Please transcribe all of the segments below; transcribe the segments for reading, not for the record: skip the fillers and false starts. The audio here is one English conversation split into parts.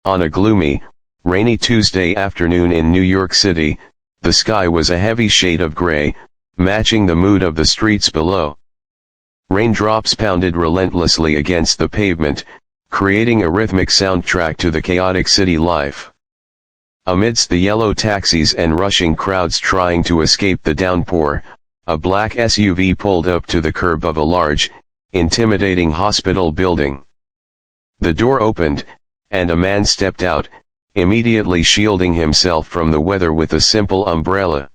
On a gloomy, rainy Tuesday afternoon in New York City, the sky was a heavy shade of gray, matching the mood of the streets below. Raindrops pounded relentlessly against the pavement, creating a rhythmic soundtrack to the chaotic city life. Amidst the yellow taxis and rushing crowds trying to escape the downpour, a black SUV pulled up to the curb of a large, intimidating hospital building. The door opened, and a man stepped out, immediately shielding himself from the weather with a simple umbrella.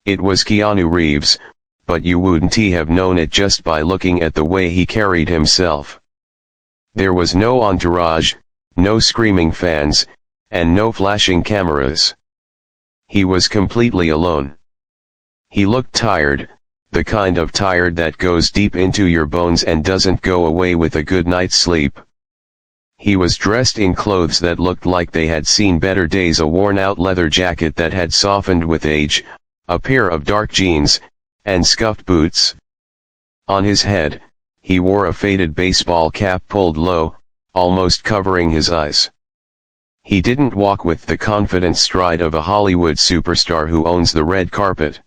It was Keanu Reeves, but you wouldn't have known it just by looking at the way he carried himself. There was no entourage, no screaming fans, and no flashing cameras. He was completely alone. He looked tired, the kind of tired that goes deep into your bones and doesn't go away with a good night's sleep. He was dressed in clothes that looked like they had seen better days, a worn-out leather jacket that had softened with age, a pair of dark jeans, and scuffed boots. On his head, he wore a faded baseball cap pulled low, almost covering his eyes. He didn't walk with the confident stride of a Hollywood superstar who owns the red carpet.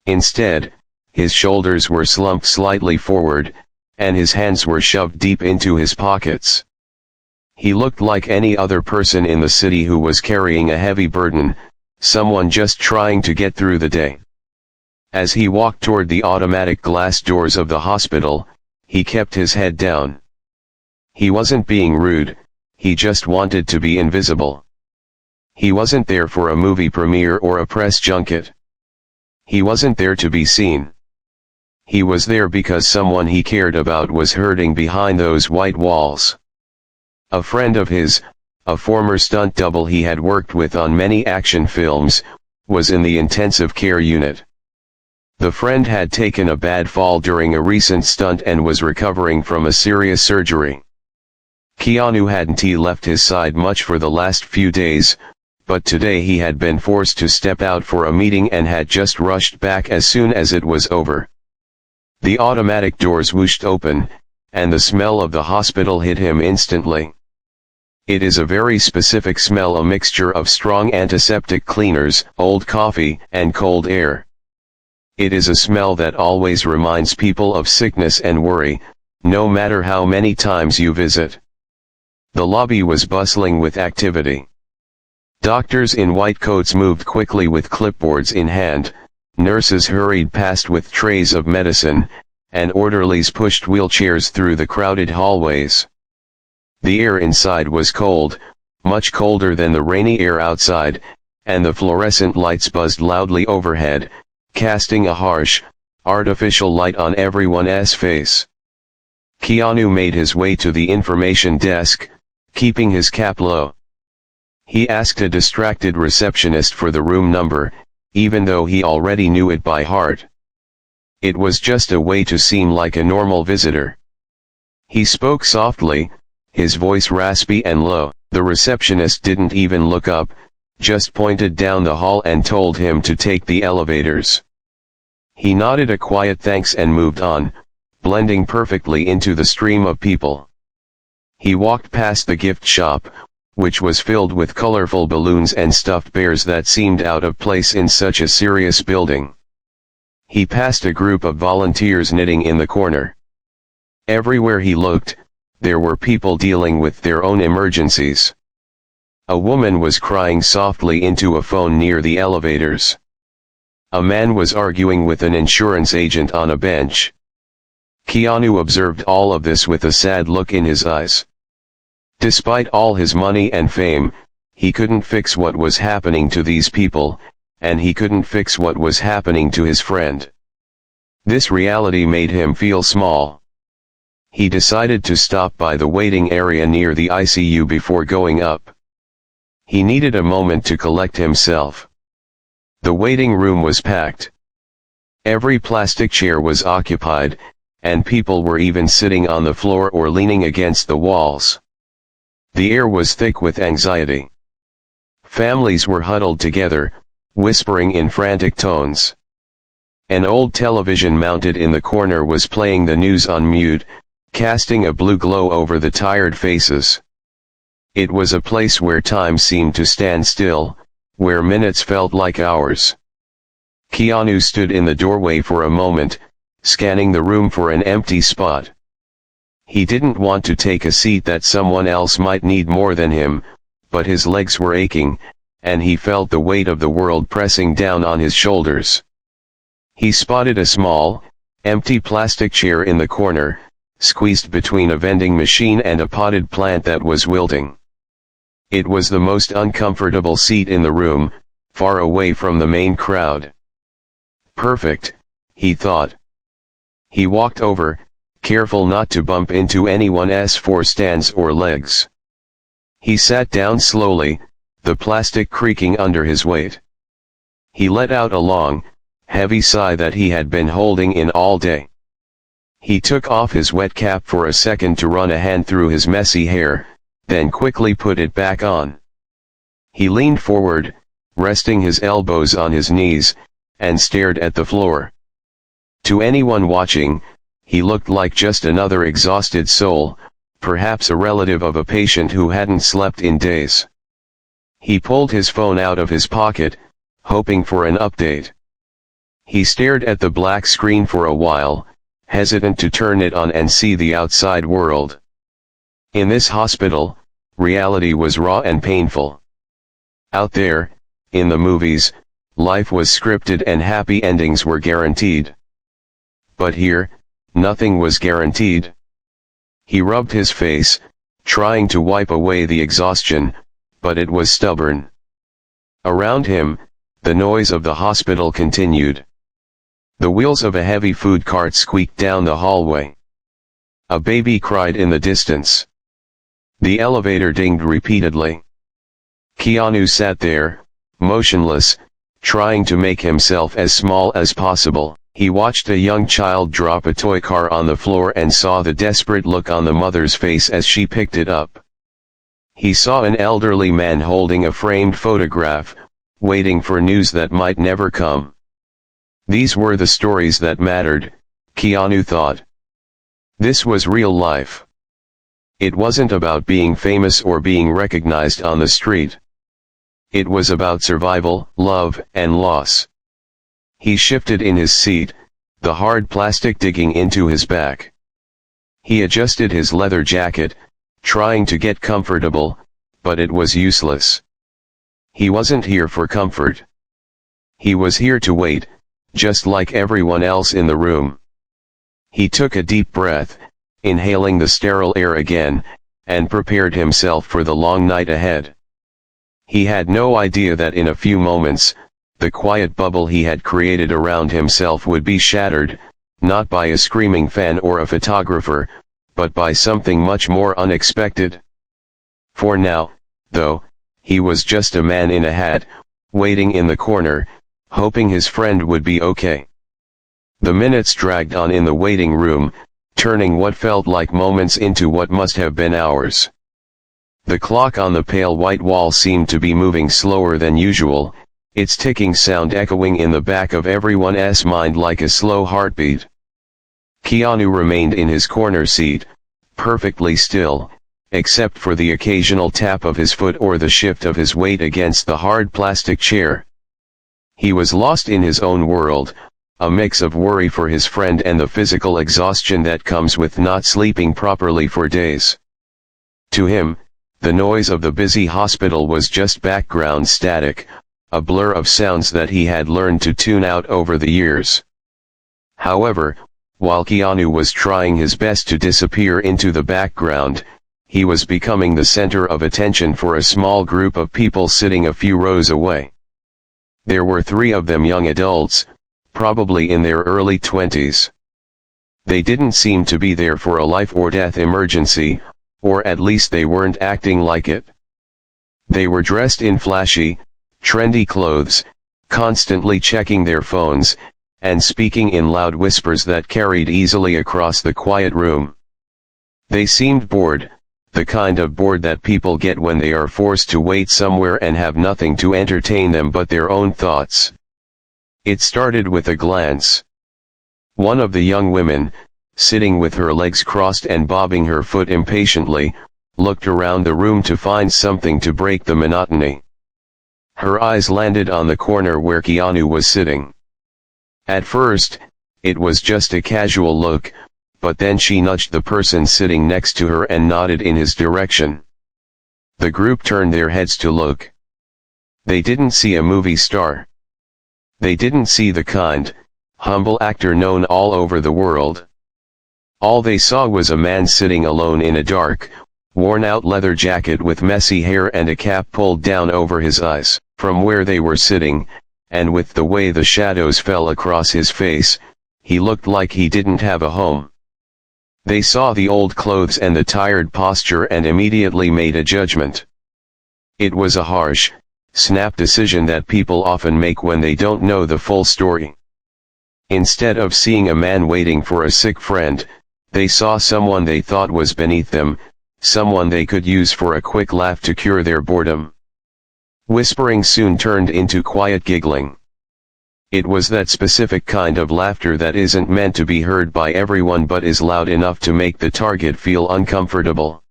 Instead, his shoulders were slumped slightly forward, and his hands were shoved deep into his pockets. He looked like any other person in the city who was carrying a heavy burden, someone just trying to get through the day. As he walked toward the automatic glass doors of the hospital, he kept his head down. He wasn't being rude, he just wanted to be invisible. He wasn't there for a movie premiere or a press junket. He wasn't there to be seen. He was there because someone he cared about was hurting behind those white walls. A friend of his, a former stunt double he had worked with on many action films, was in the intensive care unit. The friend had taken a bad fall during a recent stunt and was recovering from a serious surgery. Keanu hadn't left his side much for the last few days, but today he had been forced to step out for a meeting and had just rushed back as soon as it was over. The automatic doors whooshed open, and the smell of the hospital hit him instantly. It is a very specific smell, a mixture of strong antiseptic cleaners, old coffee, and cold air. It is a smell that always reminds people of sickness and worry, no matter how many times you visit. The lobby was bustling with activity. Doctors in white coats moved quickly with clipboards in hand, nurses hurried past with trays of medicine, and orderlies pushed wheelchairs through the crowded hallways. The air inside was cold, much colder than the rainy air outside, and the fluorescent lights buzzed loudly overhead, casting a harsh, artificial light on everyone's face. Keanu made his way to the information desk, keeping his cap low. He asked a distracted receptionist for the room number, even though he already knew it by heart. It was just a way to seem like a normal visitor. He spoke softly, his voice raspy and low. The receptionist didn't even look up, just pointed down the hall and told him to take the elevators. He nodded a quiet thanks and moved on, blending perfectly into the stream of people. He walked past the gift shop, which was filled with colorful balloons and stuffed bears that seemed out of place in such a serious building. He passed a group of volunteers knitting in the corner. Everywhere he looked, there were people dealing with their own emergencies. A woman was crying softly into a phone near the elevators. A man was arguing with an insurance agent on a bench. Keanu observed all of this with a sad look in his eyes. Despite all his money and fame, he couldn't fix what was happening to these people, and he couldn't fix what was happening to his friend. This reality made him feel small. He decided to stop by the waiting area near the ICU before going up. He needed a moment to collect himself. The waiting room was packed. Every plastic chair was occupied, and people were even sitting on the floor or leaning against the walls. The air was thick with anxiety. Families were huddled together, whispering in frantic tones. An old television mounted in the corner was playing the news on mute, casting a blue glow over the tired faces. It was a place where time seemed to stand still, where minutes felt like hours. Keanu stood in the doorway for a moment, scanning the room for an empty spot. He didn't want to take a seat that someone else might need more than him, but his legs were aching, and he felt the weight of the world pressing down on his shoulders. He spotted a small, empty plastic chair in the corner, squeezed between a vending machine and a potted plant that was wilting. It was the most uncomfortable seat in the room, far away from the main crowd. Perfect, he thought. He walked over, careful not to bump into anyone's four stands or legs. He sat down slowly, the plastic creaking under his weight. He let out a long, heavy sigh that he had been holding in all day. He took off his wet cap for a second to run a hand through his messy hair, then quickly put it back on. He leaned forward, resting his elbows on his knees, and stared at the floor. To anyone watching, he looked like just another exhausted soul, perhaps a relative of a patient who hadn't slept in days. He pulled his phone out of his pocket, hoping for an update. He stared at the black screen for a while, hesitant to turn it on and see the outside world. In this hospital, reality was raw and painful. Out there, in the movies, life was scripted and happy endings were guaranteed. But here, nothing was guaranteed. He rubbed his face, trying to wipe away the exhaustion, but it was stubborn. Around him, the noise of the hospital continued. The wheels of a heavy food cart squeaked down the hallway. A baby cried in the distance. The elevator dinged repeatedly. Keanu sat there, motionless, trying to make himself as small as possible. He watched a young child drop a toy car on the floor and saw the desperate look on the mother's face as she picked it up. He saw an elderly man holding a framed photograph, waiting for news that might never come. These were the stories that mattered, Keanu thought. This was real life. It wasn't about being famous or being recognized on the street. It was about survival, love, and loss. He shifted in his seat, the hard plastic digging into his back. He adjusted his leather jacket, trying to get comfortable, but it was useless. He wasn't here for comfort. He was here to wait, just like everyone else in the room. He took a deep breath, inhaling the sterile air again, and prepared himself for the long night ahead. He had no idea that in a few moments, the quiet bubble he had created around himself would be shattered, not by a screaming fan or a photographer, but by something much more unexpected. For now, though, he was just a man in a hat, waiting in the corner, hoping his friend would be okay. The minutes dragged on in the waiting room, turning what felt like moments into what must have been hours. The clock on the pale white wall seemed to be moving slower than usual, its ticking sound echoing in the back of everyone's mind like a slow heartbeat. Keanu remained in his corner seat, perfectly still, except for the occasional tap of his foot or the shift of his weight against the hard plastic chair. He was lost in his own world, a mix of worry for his friend and the physical exhaustion that comes with not sleeping properly for days. To him, the noise of the busy hospital was just background static, a blur of sounds that he had learned to tune out over the years. However, while Keanu was trying his best to disappear into the background, he was becoming the center of attention for a small group of people sitting a few rows away. There were 3 of them young adults, probably in their early 20s. They didn't seem to be there for a life or death emergency, or at least they weren't acting like it. They were dressed in flashy, trendy clothes, constantly checking their phones, and speaking in loud whispers that carried easily across the quiet room. They seemed bored, the kind of bored that people get when they are forced to wait somewhere and have nothing to entertain them but their own thoughts. It started with a glance. One of the young women, sitting with her legs crossed and bobbing her foot impatiently, looked around the room to find something to break the monotony. Her eyes landed on the corner where Keanu was sitting. At first, it was just a casual look, but then she nudged the person sitting next to her and nodded in his direction. The group turned their heads to look. They didn't see a movie star. They didn't see the kind, humble actor known all over the world. All they saw was a man sitting alone in a dark, worn-out leather jacket with messy hair and a cap pulled down over his eyes. From where they were sitting, and with the way the shadows fell across his face, he looked like he didn't have a home. They saw the old clothes and the tired posture and immediately made a judgment. It was a harsh, snap decision that people often make when they don't know the full story. Instead of seeing a man waiting for a sick friend, they saw someone they thought was beneath them, someone they could use for a quick laugh to cure their boredom. Whispering soon turned into quiet giggling. It was that specific kind of laughter that isn't meant to be heard by everyone but is loud enough to make the target feel uncomfortable.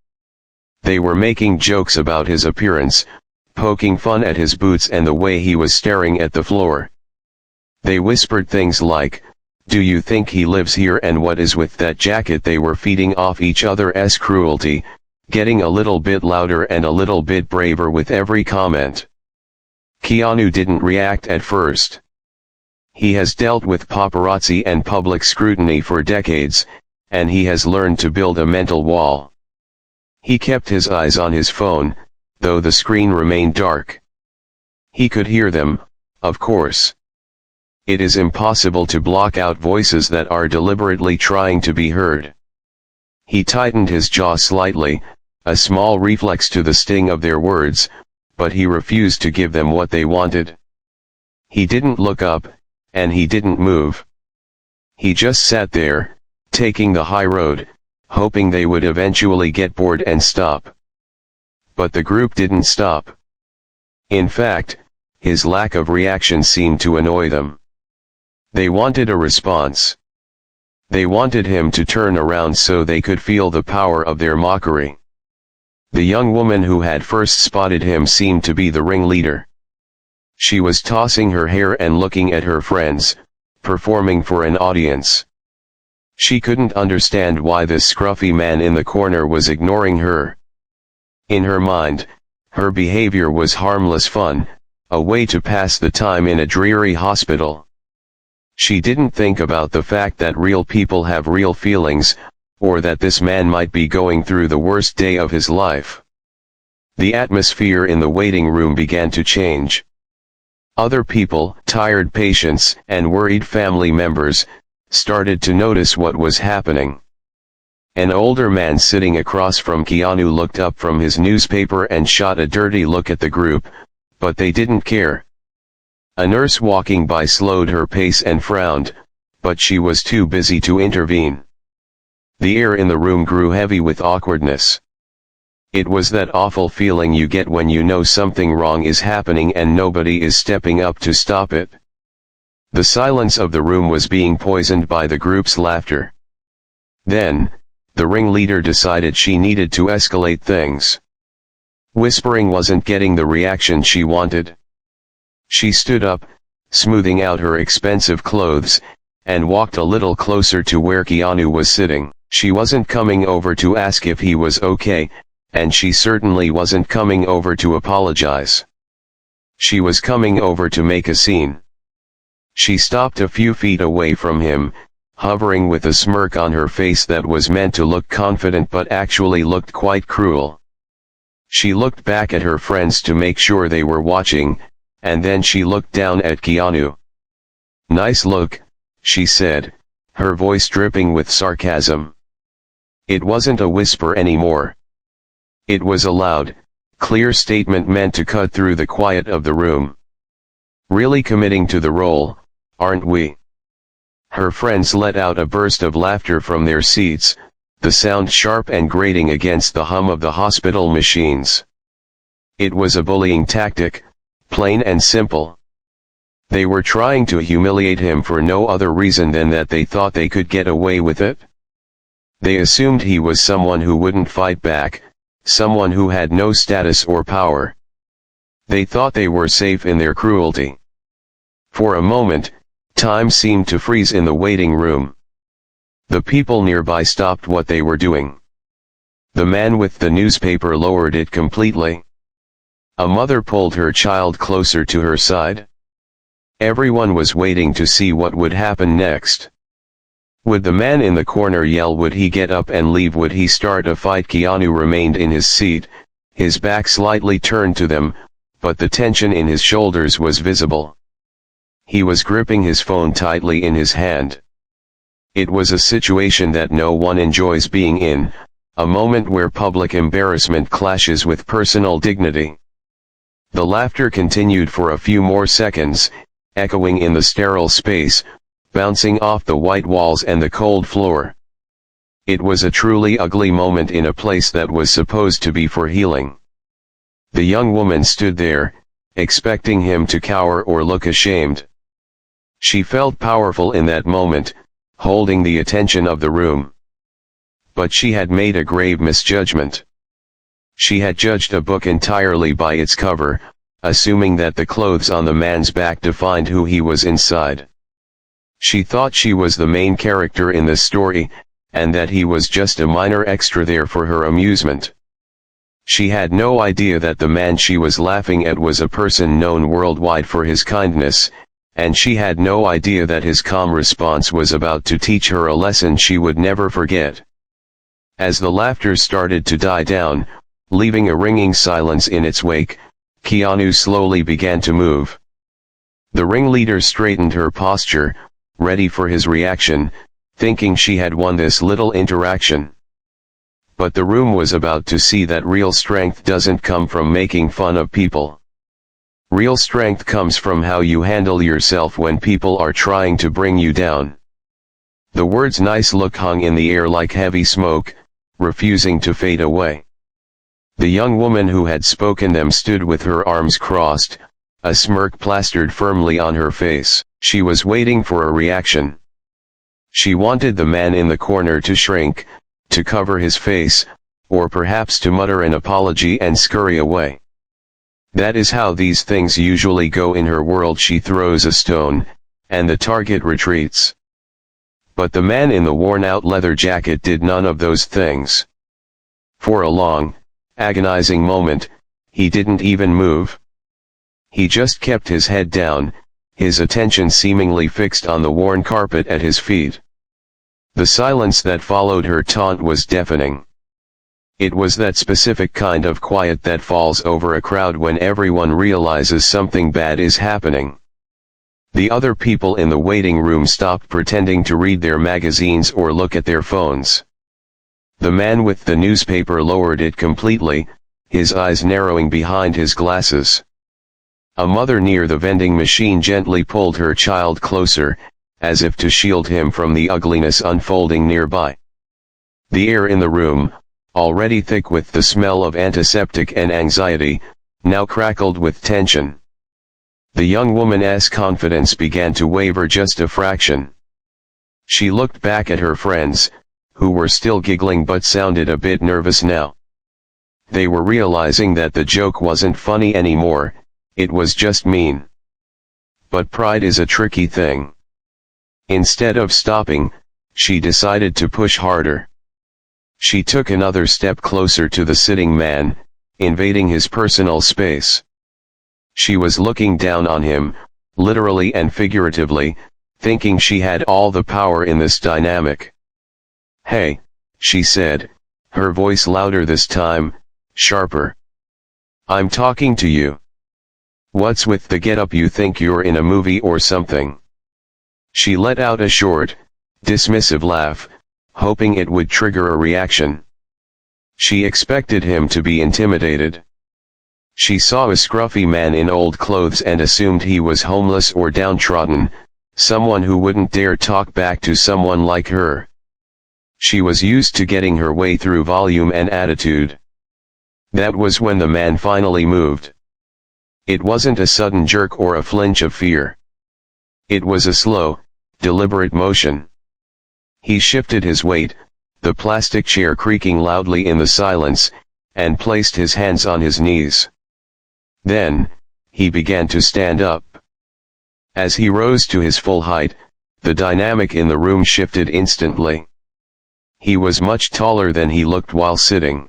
They were making jokes about his appearance, poking fun at his boots and the way he was staring at the floor. They whispered things like, "Do you think he lives here, and what is with that jacket?" They were feeding off each other's cruelty, getting a little bit louder and a little bit braver with every comment. Keanu didn't react at first. He has dealt with paparazzi and public scrutiny for decades, and he has learned to build a mental wall. He kept his eyes on his phone, though the screen remained dark. He could hear them, of course. It is impossible to block out voices that are deliberately trying to be heard. He tightened his jaw slightly, a small reflex to the sting of their words, but he refused to give them what they wanted. He didn't look up, and he didn't move. He just sat there, taking the high road, hoping they would eventually get bored and stop. But the group didn't stop. In fact, his lack of reaction seemed to annoy them. They wanted a response. They wanted him to turn around so they could feel the power of their mockery. The young woman who had first spotted him seemed to be the ringleader. She was tossing her hair and looking at her friends, performing for an audience. She couldn't understand why this scruffy man in the corner was ignoring her. In her mind, her behavior was harmless fun, a way to pass the time in a dreary hospital. She didn't think about the fact that real people have real feelings, or that this man might be going through the worst day of his life. The atmosphere in the waiting room began to change. Other people, tired patients, and worried family members, started to notice what was happening. An older man sitting across from Keanu looked up from his newspaper and shot a dirty look at the group, but they didn't care. A nurse walking by slowed her pace and frowned, but she was too busy to intervene. The air in the room grew heavy with awkwardness. It was that awful feeling you get when you know something wrong is happening and nobody is stepping up to stop it. The silence of the room was being poisoned by the group's laughter. Then, the ringleader decided she needed to escalate things. Whispering wasn't getting the reaction she wanted. She stood up, smoothing out her expensive clothes, and walked a little closer to where Keanu was sitting. She wasn't coming over to ask if he was okay, and she certainly wasn't coming over to apologize. She was coming over to make a scene. She stopped a few feet away from him, hovering with a smirk on her face that was meant to look confident but actually looked quite cruel. She looked back at her friends to make sure they were watching, and then she looked down at Keanu. "Nice look," she said, her voice dripping with sarcasm. It wasn't a whisper anymore. It was a loud, clear statement meant to cut through the quiet of the room. "Really committing to the role, aren't we?" Her friends let out a burst of laughter from their seats, the sound sharp and grating against the hum of the hospital machines. It was a bullying tactic, plain and simple. They were trying to humiliate him for no other reason than that they thought they could get away with it. They assumed he was someone who wouldn't fight back, someone who had no status or power. They thought they were safe in their cruelty. For a moment, time seemed to freeze in the waiting room. The people nearby stopped what they were doing. The man with the newspaper lowered it completely. A mother pulled her child closer to her side. Everyone was waiting to see what would happen next. Would the man in the corner yell? Would he get up and leave? Would he start a fight? Keanu remained in his seat, his back slightly turned to them, but the tension in his shoulders was visible. He was gripping his phone tightly in his hand. It was a situation that no one enjoys being in, a moment where public embarrassment clashes with personal dignity. The laughter continued for a few more seconds, echoing in the sterile space, bouncing off the white walls and the cold floor. It was a truly ugly moment in a place that was supposed to be for healing. The young woman stood there, expecting him to cower or look ashamed. She felt powerful in that moment, holding the attention of the room. But she had made a grave misjudgment. She had judged a book entirely by its cover, assuming that the clothes on the man's back defined who he was inside. She thought she was the main character in the story, and that he was just a minor extra there for her amusement. She had no idea that the man she was laughing at was a person known worldwide for his kindness, and she had no idea that his calm response was about to teach her a lesson she would never forget. As the laughter started to die down, leaving a ringing silence in its wake, Keanu slowly began to move. The ringleader straightened her posture, ready for his reaction, thinking she had won this little interaction. But the room was about to see that real strength doesn't come from making fun of people. Real strength comes from how you handle yourself when people are trying to bring you down. The words "nice look" hung in the air like heavy smoke, refusing to fade away. The young woman who had spoken them stood with her arms crossed, a smirk plastered firmly on her face. She was waiting for a reaction. She wanted the man in the corner to shrink, to cover his face, or perhaps to mutter an apology and scurry away. That is how these things usually go in her world. She throws a stone, and the target retreats. But the man in the worn-out leather jacket did none of those things. For a long, agonizing moment, he didn't even move. He just kept his head down, his attention seemingly fixed on the worn carpet at his feet. The silence that followed her taunt was deafening. It was that specific kind of quiet that falls over a crowd when everyone realizes something bad is happening. The other people in the waiting room stopped pretending to read their magazines or look at their phones. The man with the newspaper lowered it completely, his eyes narrowing behind his glasses. A mother near the vending machine gently pulled her child closer, as if to shield him from the ugliness unfolding nearby. The air in the room, already thick with the smell of antiseptic and anxiety, now crackled with tension. The young woman's confidence began to waver just a fraction. She looked back at her friends, who were still giggling but sounded a bit nervous now. They were realizing that the joke wasn't funny anymore, it was just mean. But pride is a tricky thing. Instead of stopping, she decided to push harder. She took another step closer to the sitting man, invading his personal space. She was looking down on him, literally and figuratively, thinking she had all the power in this dynamic. "Hey," she said, her voice louder this time, sharper. "I'm talking to you. What's with the getup? You think you're in a movie or something?" She let out a short, dismissive laugh, hoping it would trigger a reaction. She expected him to be intimidated. She saw a scruffy man in old clothes and assumed he was homeless or downtrodden, someone who wouldn't dare talk back to someone like her. She was used to getting her way through volume and attitude. That was when the man finally moved. It wasn't a sudden jerk or a flinch of fear. It was a slow, deliberate motion. He shifted his weight, the plastic chair creaking loudly in the silence, and placed his hands on his knees. Then, he began to stand up. As he rose to his full height, the dynamic in the room shifted instantly. He was much taller than he looked while sitting.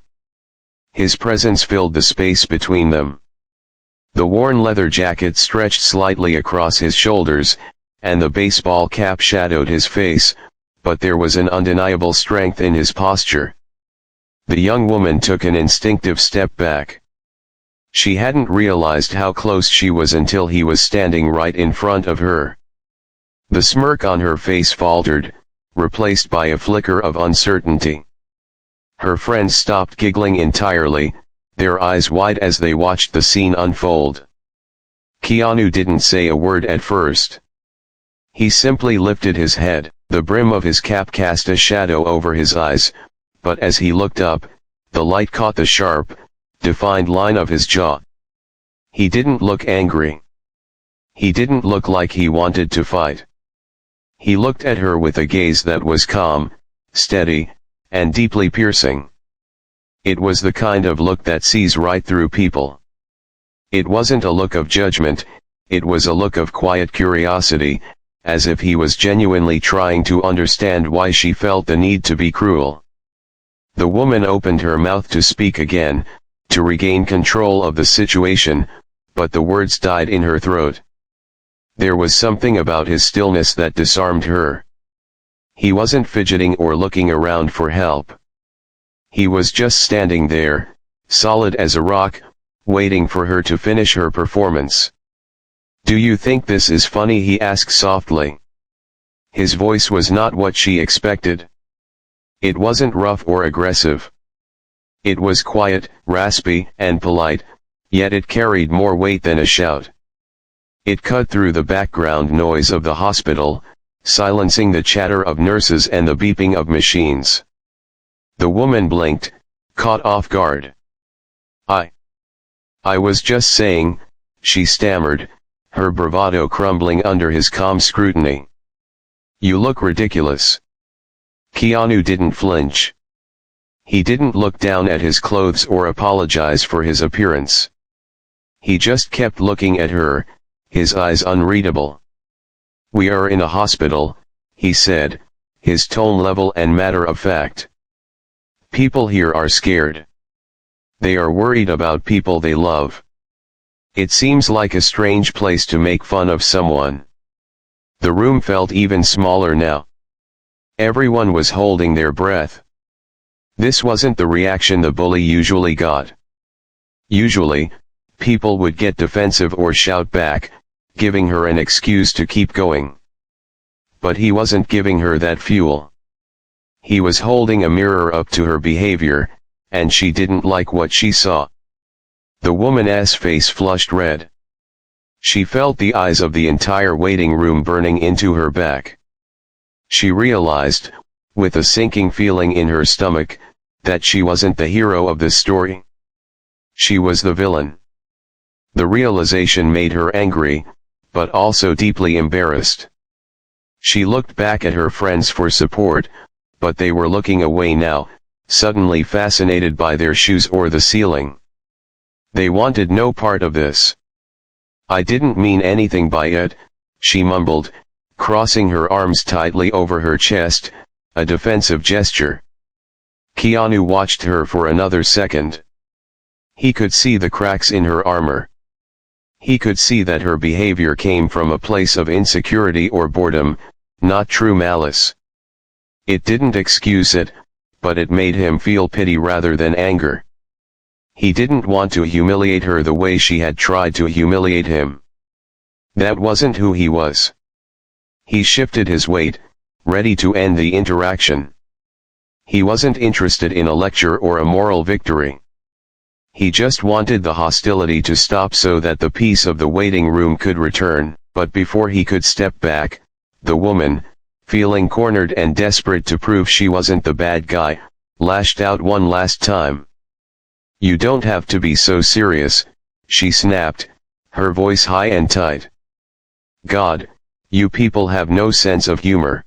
His presence filled the space between them. The worn leather jacket stretched slightly across his shoulders, and the baseball cap shadowed his face, but there was an undeniable strength in his posture. The young woman took an instinctive step back. She hadn't realized how close she was until he was standing right in front of her. The smirk on her face faltered, replaced by a flicker of uncertainty. Her friends stopped giggling entirely, their eyes wide as they watched the scene unfold. Keanu didn't say a word at first. He simply lifted his head. The brim of his cap cast a shadow over his eyes, but as he looked up, the light caught the sharp, defined line of his jaw. He didn't look angry. He didn't look like he wanted to fight. He looked at her with a gaze that was calm, steady, and deeply piercing. It was the kind of look that sees right through people. It wasn't a look of judgment, it was a look of quiet curiosity, as if he was genuinely trying to understand why she felt the need to be cruel. The woman opened her mouth to speak again, to regain control of the situation, but the words died in her throat. There was something about his stillness that disarmed her. He wasn't fidgeting or looking around for help. He was just standing there, solid as a rock, waiting for her to finish her performance. "Do you think this is funny?" he asked softly. His voice was not what she expected. It wasn't rough or aggressive. It was quiet, raspy, and polite, yet it carried more weight than a shout. It cut through the background noise of the hospital, silencing the chatter of nurses and the beeping of machines. The woman blinked, caught off guard. I was just saying," she stammered, her bravado crumbling under his calm scrutiny. "You look ridiculous." Keanu didn't flinch. He didn't look down at his clothes or apologize for his appearance. He just kept looking at her, his eyes unreadable. "We are in a hospital," he said, his tone level and matter of fact. "People here are scared. They are worried about people they love. It seems like a strange place to make fun of someone." The room felt even smaller now. Everyone was holding their breath. This wasn't the reaction the bully usually got. Usually, people would get defensive or shout back, giving her an excuse to keep going. But he wasn't giving her that fuel. He was holding a mirror up to her behavior, and she didn't like what she saw. The woman's face flushed red. She felt the eyes of the entire waiting room burning into her back. She realized, with a sinking feeling in her stomach, that she wasn't the hero of this story. She was the villain. The realization made her angry, but also deeply embarrassed. She looked back at her friends for support, but they were looking away now, suddenly fascinated by their shoes or the ceiling. They wanted no part of this. "I didn't mean anything by it," she mumbled, crossing her arms tightly over her chest, a defensive gesture. Keanu watched her for another second. He could see the cracks in her armor. He could see that her behavior came from a place of insecurity or boredom, not true malice. It didn't excuse it, but it made him feel pity rather than anger. He didn't want to humiliate her the way she had tried to humiliate him. That wasn't who he was. He shifted his weight, ready to end the interaction. He wasn't interested in a lecture or a moral victory. He just wanted the hostility to stop so that the peace of the waiting room could return, but before he could step back, the woman, feeling cornered and desperate to prove she wasn't the bad guy, lashed out one last time. "You don't have to be so serious," she snapped, her voice high and tight. "God, you people have no sense of humor."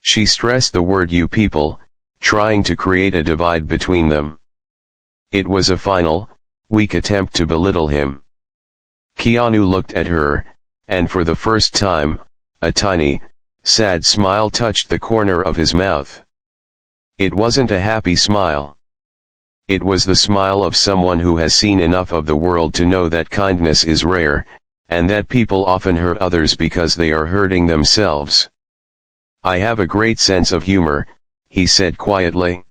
She stressed the word "you people," trying to create a divide between them. It was a final, weak attempt to belittle him. Keanu looked at her, and for the first time, a tiny, sad smile touched the corner of his mouth. It wasn't a happy smile. It was the smile of someone who has seen enough of the world to know that kindness is rare, and that people often hurt others because they are hurting themselves. "I have a great sense of humor," he said quietly.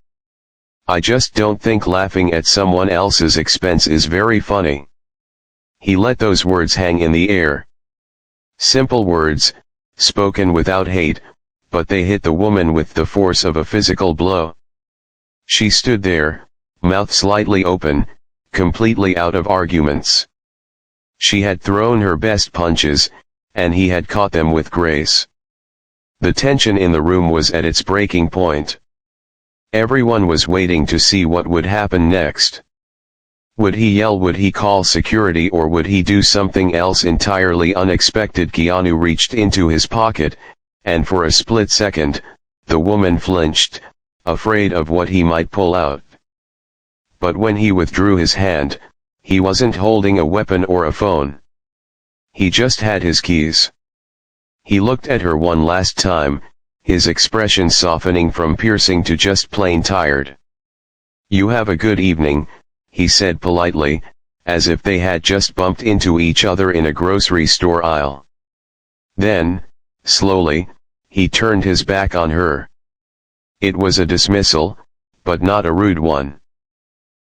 "I just don't think laughing at someone else's expense is very funny." He let those words hang in the air. Simple words, spoken without hate, but they hit the woman with the force of a physical blow. She stood there, mouth slightly open, completely out of arguments. She had thrown her best punches, and he had caught them with grace. The tension in the room was at its breaking point. Everyone was waiting to see what would happen next. Would he yell, would he call security, or would he do something else entirely unexpected? Keanu reached into his pocket, and for a split second, the woman flinched, afraid of what he might pull out. But when he withdrew his hand, he wasn't holding a weapon or a phone. He just had his keys. He looked at her one last time, his expression softening from piercing to just plain tired. "You have a good evening," he said politely, as if they had just bumped into each other in a grocery store aisle. Then, slowly, he turned his back on her. It was a dismissal, but not a rude one.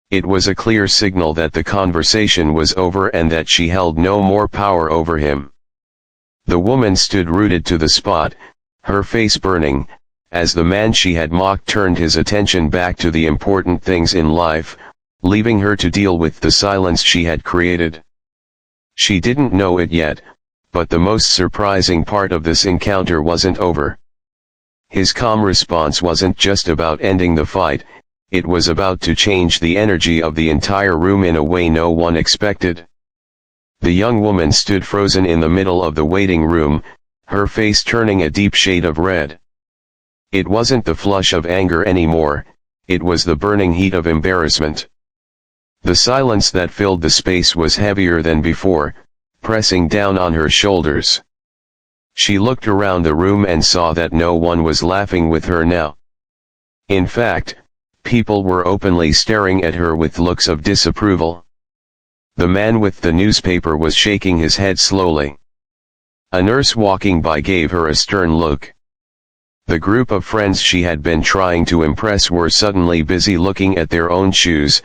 It was a clear signal that the conversation was over and that she held no more power over him. The woman stood rooted to the spot, her face burning, as the man she had mocked turned his attention back to the important things in life, leaving her to deal with the silence she had created. She didn't know it yet, but the most surprising part of this encounter wasn't over. His calm response wasn't just about ending the fight, it was about to change the energy of the entire room in a way no one expected. The young woman stood frozen in the middle of the waiting room, her face turning a deep shade of red. It wasn't the flush of anger anymore, it was the burning heat of embarrassment. The silence that filled the space was heavier than before, pressing down on her shoulders. She looked around the room and saw that no one was laughing with her now. In fact, people were openly staring at her with looks of disapproval. The man with the newspaper was shaking his head slowly. A nurse walking by gave her a stern look. The group of friends she had been trying to impress were suddenly busy looking at their own shoes,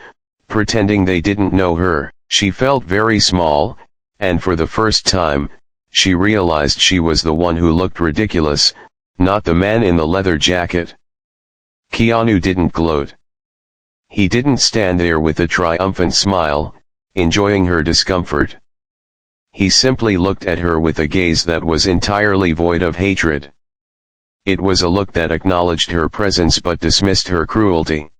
pretending they didn't know her. She felt very small, and for the first time, she realized she was the one who looked ridiculous, not the man in the leather jacket. Keanu didn't gloat. He didn't stand there with a triumphant smile, enjoying her discomfort. He simply looked at her with a gaze that was entirely void of hatred. It was a look that acknowledged her presence but dismissed her cruelty.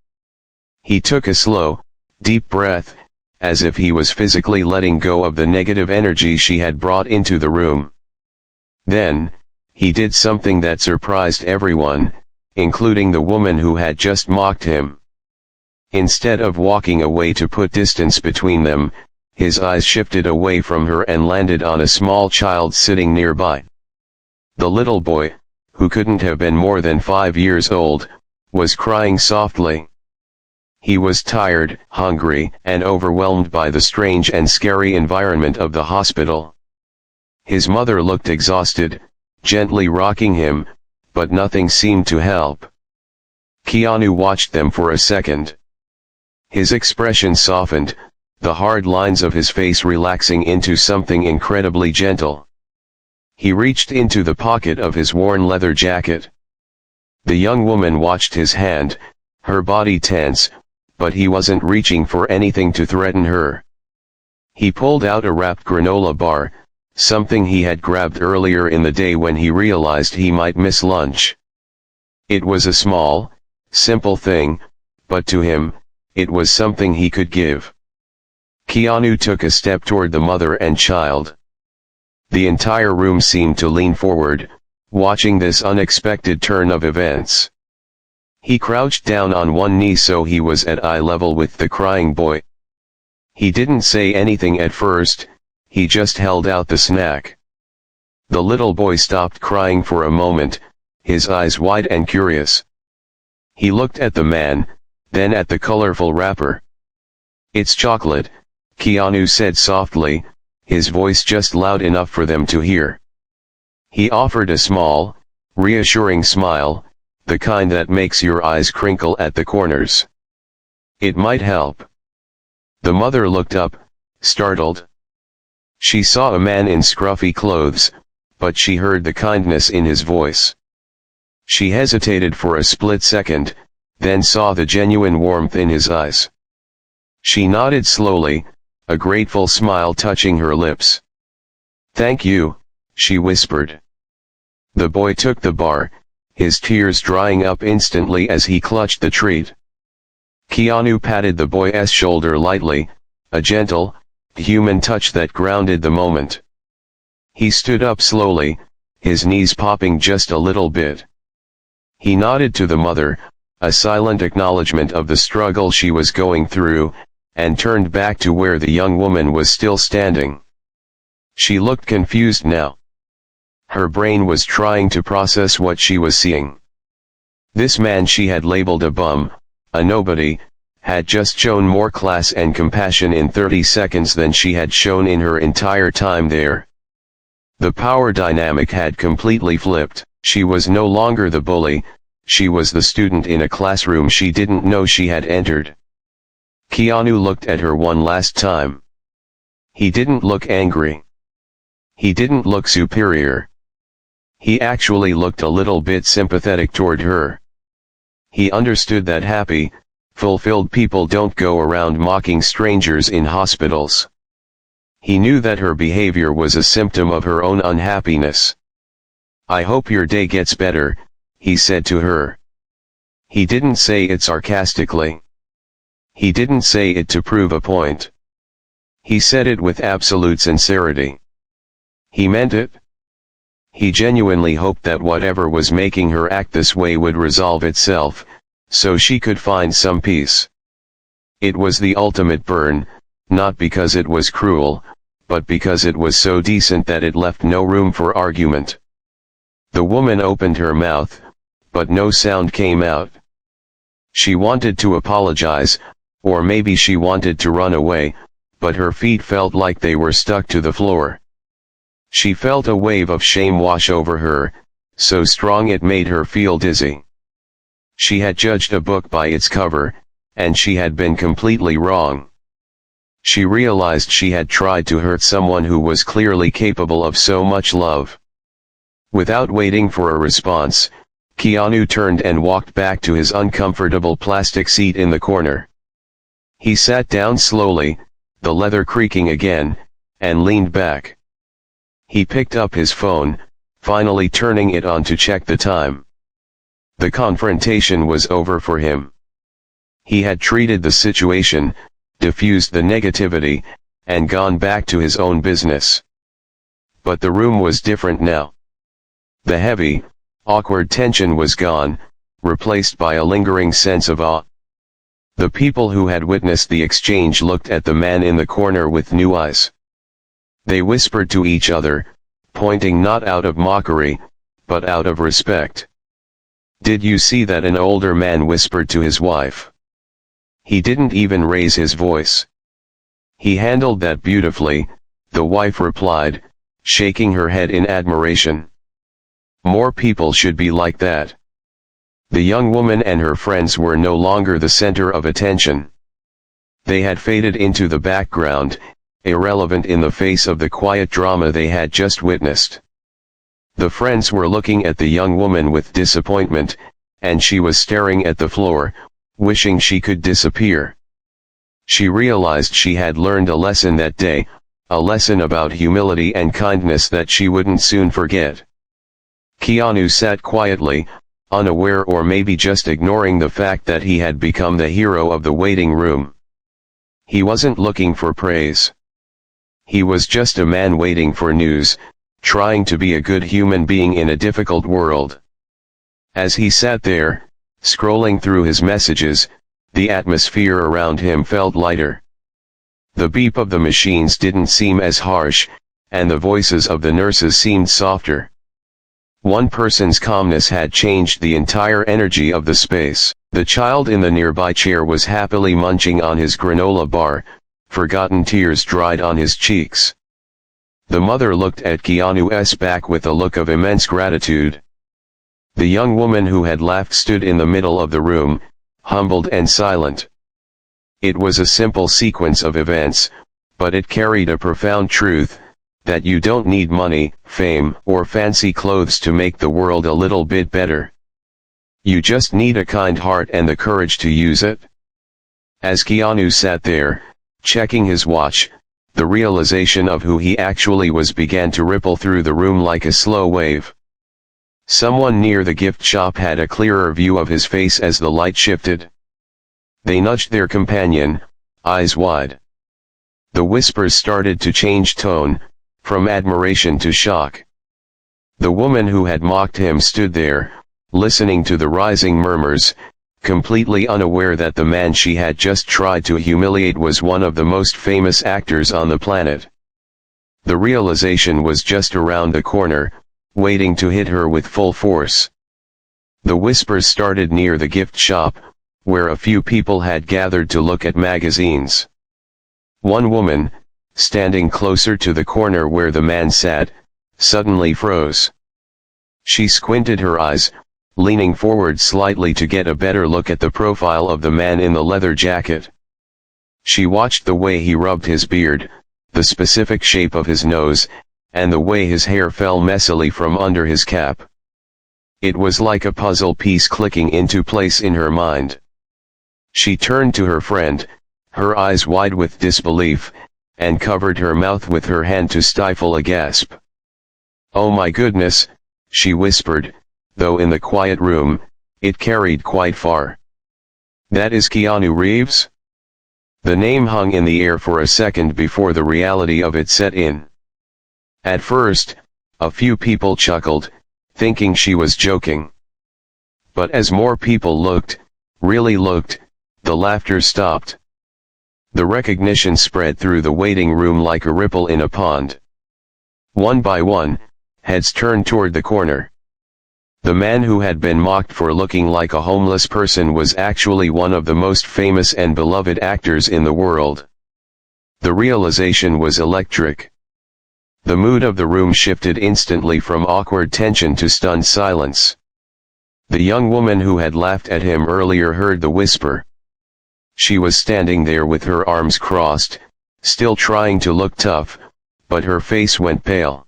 He took a slow, deep breath, as if he was physically letting go of the negative energy she had brought into the room. Then, he did something that surprised everyone, including the woman who had just mocked him. Instead of walking away to put distance between them, his eyes shifted away from her and landed on a small child sitting nearby. The little boy, who couldn't have been more than 5 years old, was crying softly. He was tired, hungry, and overwhelmed by the strange and scary environment of the hospital. His mother looked exhausted, gently rocking him, but nothing seemed to help. Keanu watched them for a second. His expression softened, the hard lines of his face relaxing into something incredibly gentle. He reached into the pocket of his worn leather jacket. The young woman watched his hand, her body tense, but he wasn't reaching for anything to threaten her. He pulled out a wrapped granola bar, something he had grabbed earlier in the day when he realized he might miss lunch. It was a small, simple thing, but to him, it was something he could give. Keanu took a step toward the mother and child. The entire room seemed to lean forward, watching this unexpected turn of events. He crouched down on one knee so he was at eye level with the crying boy. He didn't say anything at first, he just held out the snack. The little boy stopped crying for a moment, his eyes wide and curious. He looked at the man, then at the colorful wrapper. "It's chocolate," Keanu said softly, his voice just loud enough for them to hear. He offered a small, reassuring smile, the kind that makes your eyes crinkle at the corners. "It might help." The mother looked up, startled. She saw a man in scruffy clothes, but she heard the kindness in his voice. She hesitated for a split second, then saw the genuine warmth in his eyes. She nodded slowly, a grateful smile touching her lips. "Thank you," she whispered. The boy took the bar, his tears drying up instantly as he clutched the treat. Keanu patted the boy's shoulder lightly, a gentle, human touch that grounded the moment. He stood up slowly, his knees popping just a little bit. He nodded to the mother, a silent acknowledgement of the struggle she was going through, and turned back to where the young woman was still standing. She looked confused now. Her brain was trying to process what she was seeing. This man she had labeled a bum, a nobody, had just shown more class and compassion in 30 seconds than she had shown in her entire time there. The power dynamic had completely flipped. She was no longer the bully, she was the student in a classroom she didn't know she had entered. Keanu looked at her one last time. He didn't look angry. He didn't look superior. He actually looked a little bit sympathetic toward her. He understood that happy, fulfilled people don't go around mocking strangers in hospitals. He knew that her behavior was a symptom of her own unhappiness. "I hope your day gets better," he said to her. He didn't say it sarcastically. He didn't say it to prove a point. He said it with absolute sincerity. He meant it. He genuinely hoped that whatever was making her act this way would resolve itself, so she could find some peace. It was the ultimate burn, not because it was cruel, but because it was so decent that it left no room for argument. The woman opened her mouth, but no sound came out. She wanted to apologize, or maybe she wanted to run away, but her feet felt like they were stuck to the floor. She felt a wave of shame wash over her, so strong it made her feel dizzy. She had judged a book by its cover, and she had been completely wrong. She realized she had tried to hurt someone who was clearly capable of so much love. Without waiting for a response, Keanu turned and walked back to his uncomfortable plastic seat in the corner. He sat down slowly, the leather creaking again, and leaned back. He picked up his phone, finally turning it on to check the time. The confrontation was over for him. He had treated the situation, diffused the negativity, and gone back to his own business. But the room was different now. The heavy, awkward tension was gone, replaced by a lingering sense of awe. The people who had witnessed the exchange looked at the man in the corner with new eyes. They whispered to each other, pointing not out of mockery, but out of respect. "Did you see that?" an older man whispered to his wife. He didn't even raise his voice. "He handled that beautifully," the wife replied, shaking her head in admiration. "More people should be like that." The young woman and her friends were no longer the center of attention. They had faded into the background, irrelevant in the face of the quiet drama they had just witnessed. The friends were looking at the young woman with disappointment, and she was staring at the floor, wishing she could disappear. She realized she had learned a lesson that day, a lesson about humility and kindness that she wouldn't soon forget. Keanu sat quietly, unaware or maybe just ignoring the fact that he had become the hero of the waiting room. He wasn't looking for praise. He was just a man waiting for news, trying to be a good human being in a difficult world. As he sat there, Scrolling through his messages, the atmosphere around him felt lighter. The beep of the machines didn't seem as harsh, and the voices of the nurses seemed softer. One person's calmness had changed the entire energy of the space. The child in the nearby chair was happily munching on his granola bar, forgotten tears dried on his cheeks. The mother looked at Keanu's back with a look of immense gratitude. The young woman who had laughed stood in the middle of the room, humbled and silent. It was a simple sequence of events, but it carried a profound truth, that you don't need money, fame, or fancy clothes to make the world a little bit better. You just need a kind heart and the courage to use it. As Keanu sat there, checking his watch, the realization of who he actually was began to ripple through the room like a slow wave. Someone near the gift shop had a clearer view of his face as the light shifted. They nudged their companion, eyes wide. The whispers started to change tone, from admiration to shock. The woman who had mocked him stood there, listening to the rising murmurs, completely unaware that the man she had just tried to humiliate was one of the most famous actors on the planet. The realization was just around the corner, waiting to hit her with full force. The whispers started near the gift shop, where a few people had gathered to look at magazines. One woman, standing closer to the corner where the man sat, suddenly froze. She squinted her eyes, leaning forward slightly to get a better look at the profile of the man in the leather jacket. She watched the way he rubbed his beard, the specific shape of his nose, and the way his hair fell messily from under his cap. It was like a puzzle piece clicking into place in her mind. She turned to her friend, her eyes wide with disbelief, and covered her mouth with her hand to stifle a gasp. "Oh my goodness," she whispered, though in the quiet room, it carried quite far. "That is Keanu Reeves?" The name hung in the air for a second before the reality of it set in. At first, a few people chuckled, thinking she was joking. But as more people looked, really looked, the laughter stopped. The recognition spread through the waiting room like a ripple in a pond. One by one, heads turned toward the corner. The man who had been mocked for looking like a homeless person was actually one of the most famous and beloved actors in the world. The realization was electric. The mood of the room shifted instantly from awkward tension to stunned silence. The young woman who had laughed at him earlier heard the whisper. She was standing there with her arms crossed, still trying to look tough, but her face went pale.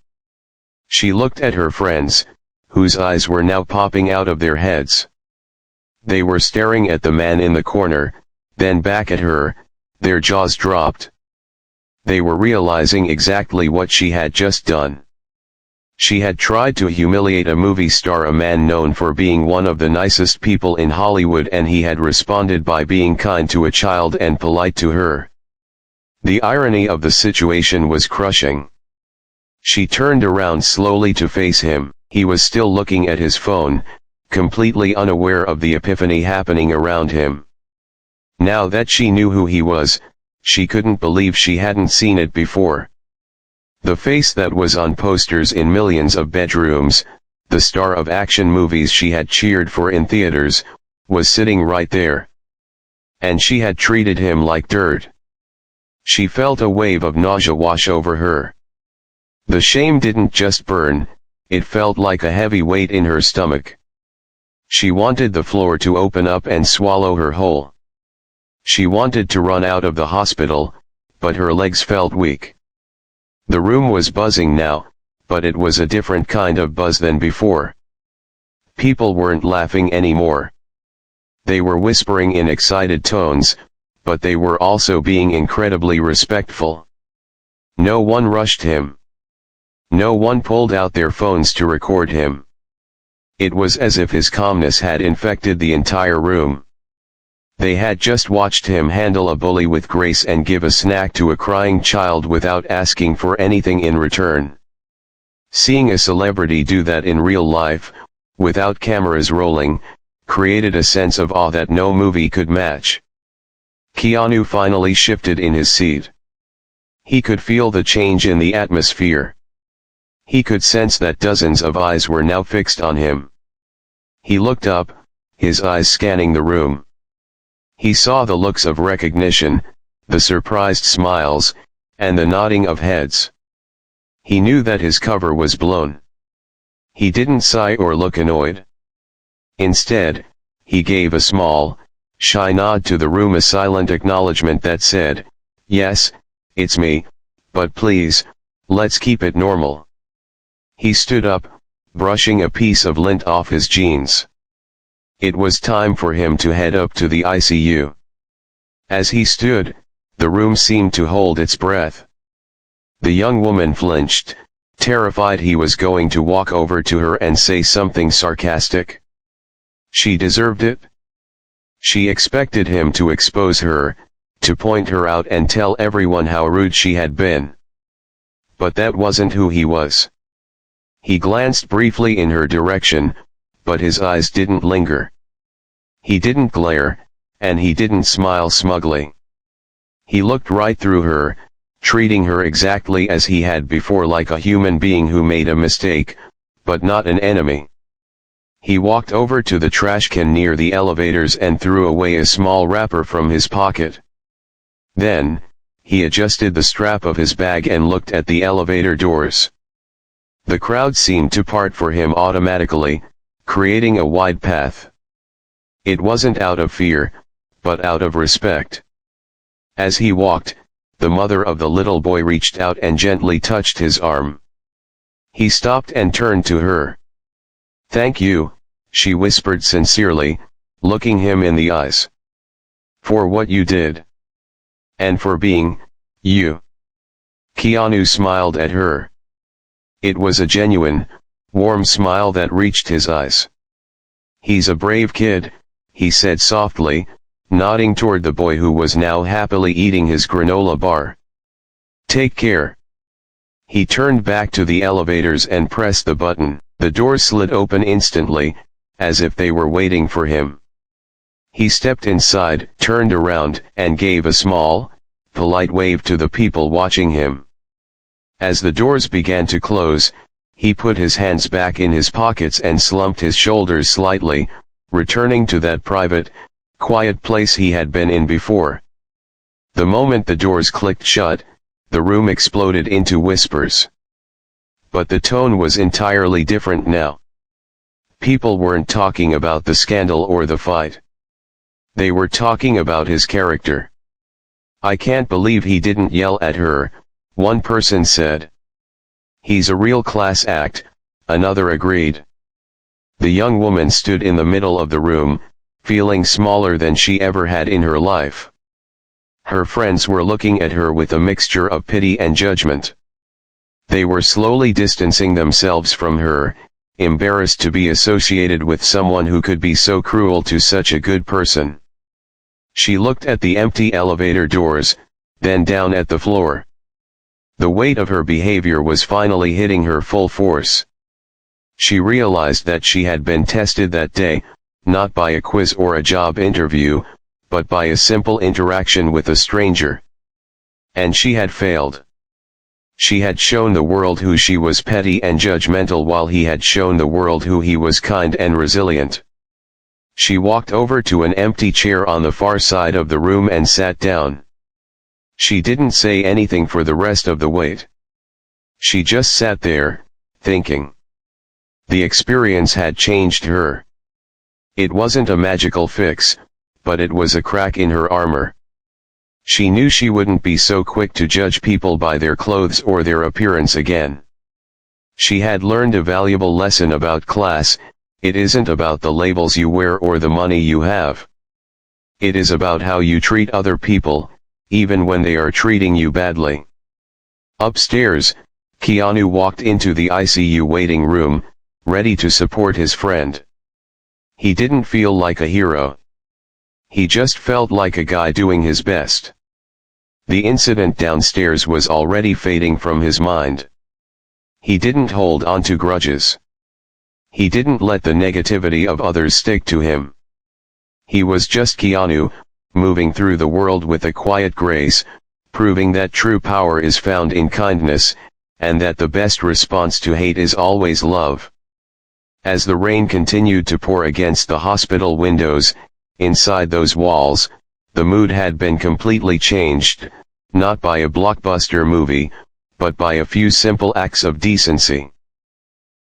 She looked at her friends, whose eyes were now popping out of their heads. They were staring at the man in the corner, then back at her, their jaws dropped. They were realizing exactly what she had just done. She had tried to humiliate a movie star, a man known for being one of the nicest people in Hollywood, and he had responded by being kind to a child and polite to her. The irony of the situation was crushing. She turned around slowly to face him. He was still looking at his phone, completely unaware of the epiphany happening around him. Now that she knew who he was, she couldn't believe she hadn't seen it before. The face that was on posters in millions of bedrooms, the star of action movies she had cheered for in theaters, was sitting right there. And she had treated him like dirt. She felt a wave of nausea wash over her. The shame didn't just burn, it felt like a heavy weight in her stomach. She wanted the floor to open up and swallow her whole. She wanted to run out of the hospital, but her legs felt weak. The room was buzzing now, but it was a different kind of buzz than before. People weren't laughing anymore. They were whispering in excited tones, but they were also being incredibly respectful. No one rushed him. No one pulled out their phones to record him. It was as if his calmness had infected the entire room. They had just watched him handle a bully with grace and give a snack to a crying child without asking for anything in return. Seeing a celebrity do that in real life, without cameras rolling, created a sense of awe that no movie could match. Keanu finally shifted in his seat. He could feel the change in the atmosphere. He could sense that dozens of eyes were now fixed on him. He looked up, his eyes scanning the room. He saw the looks of recognition, the surprised smiles, and the nodding of heads. He knew that his cover was blown. He didn't sigh or look annoyed. Instead, he gave a small, shy nod to the room, a silent acknowledgement that said, "Yes, it's me, but please, let's keep it normal." He stood up, brushing a piece of lint off his jeans. It was time for him to head up to the ICU. As he stood, the room seemed to hold its breath. The young woman flinched, terrified he was going to walk over to her and say something sarcastic. She deserved it. She expected him to expose her, to point her out and tell everyone how rude she had been. But that wasn't who he was. He glanced briefly in her direction, but his eyes didn't linger. He didn't glare, and he didn't smile smugly. He looked right through her, treating her exactly as he had before, like a human being who made a mistake, but not an enemy. He walked over to the trash can near the elevators and threw away a small wrapper from his pocket. Then, he adjusted the strap of his bag and looked at the elevator doors. The crowd seemed to part for him automatically, creating a wide path. It wasn't out of fear, but out of respect. As he walked, the mother of the little boy reached out and gently touched his arm. He stopped and turned to her. "Thank you," she whispered sincerely, looking him in the eyes. "For what you did. And for being, you." Keanu smiled at her. It was a genuine, warm smile that reached his eyes. "He's a brave kid," he said softly, nodding toward the boy who was now happily eating his granola bar. "Take care." He turned back to the elevators and pressed the button. The doors slid open instantly, as if they were waiting for him. He stepped inside, turned around, and gave a small, polite wave to the people watching him. As the doors began to close, he put his hands back in his pockets and slumped his shoulders slightly, returning to that private, quiet place he had been in before. The moment the doors clicked shut, the room exploded into whispers. But the tone was entirely different now. People weren't talking about the scandal or the fight. They were talking about his character. "I can't believe he didn't yell at her," one person said. "He's a real class act," another agreed. The young woman stood in the middle of the room, feeling smaller than she ever had in her life. Her friends were looking at her with a mixture of pity and judgment. They were slowly distancing themselves from her, embarrassed to be associated with someone who could be so cruel to such a good person. She looked at the empty elevator doors, then down at the floor. The weight of her behavior was finally hitting her full force. She realized that she had been tested that day, not by a quiz or a job interview, but by a simple interaction with a stranger. And she had failed. She had shown the world who she was petty and judgmental, while he had shown the world who he was kind and resilient. She walked over to an empty chair on the far side of the room and sat down. She didn't say anything for the rest of the wait. She just sat there, thinking. The experience had changed her. It wasn't a magical fix, but it was a crack in her armor. She knew she wouldn't be so quick to judge people by their clothes or their appearance again. She had learned a valuable lesson about class. It isn't about the labels you wear or the money you have. It is about how you treat other people, even when they are treating you badly. Upstairs, Keanu walked into the ICU waiting room, ready to support his friend. He didn't feel like a hero. He just felt like a guy doing his best. The incident downstairs was already fading from his mind. He didn't hold on to grudges. He didn't let the negativity of others stick to him. He was just Keanu, moving through the world with a quiet grace, proving that true power is found in kindness, and that the best response to hate is always love. As the rain continued to pour against the hospital windows, inside those walls, the mood had been completely changed, not by a blockbuster movie, but by a few simple acts of decency.